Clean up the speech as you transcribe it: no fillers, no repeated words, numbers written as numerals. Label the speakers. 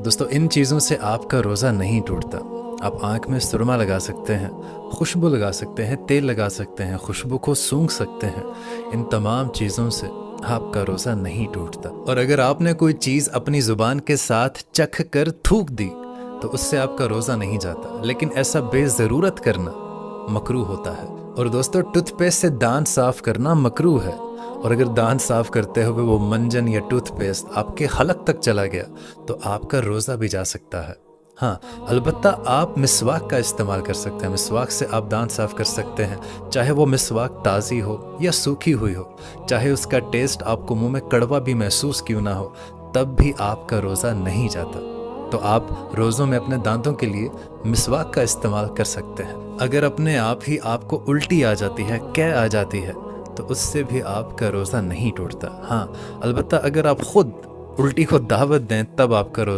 Speaker 1: दोस्तों, इन चीज़ों से आपका रोज़ा नहीं टूटता। आप आँख में सुरमा लगा सकते हैं, खुशबू लगा सकते हैं, तेल लगा सकते हैं, खुशबू को सूंघ सकते हैं। इन तमाम चीज़ों से आपका रोज़ा नहीं टूटता। और अगर आपने कोई चीज़ अपनी ज़ुबान के साथ चख कर थूक दी, तो उससे आपका रोज़ा नहीं जाता। लेकिन ऐसा बेज़रूरत करना मकरूह होता है। और दोस्तों, टूथपेस्ट से दांत साफ़ करना मकरूह है। और अगर दांत साफ़ करते हुए वो मंजन या टूथपेस्ट आपके हलक तक चला गया, तो आपका रोज़ा भी जा सकता है। हाँ, अलबत्ता आप मिसवाक का इस्तेमाल कर सकते हैं। मिसवाक से आप दांत साफ़ कर सकते हैं, चाहे वो मिसवाक ताज़ी हो या सूखी हुई हो, चाहे उसका टेस्ट आपको मुंह में कड़वा भी महसूस क्यों ना हो, तब भी आपका रोज़ा नहीं जाता। तो आप रोज़ों में अपने दांतों के लिए मिसवाक का इस्तेमाल कर सकते हैं। अगर अपने आप ही आपको उल्टी आ जाती है, कै आ जाती है, तो उससे भी आपका रोज़ा नहीं टूटता। हाँ, अलबत्ता अगर आप खुद उल्टी को दावत दें, तब आपका रोज़ा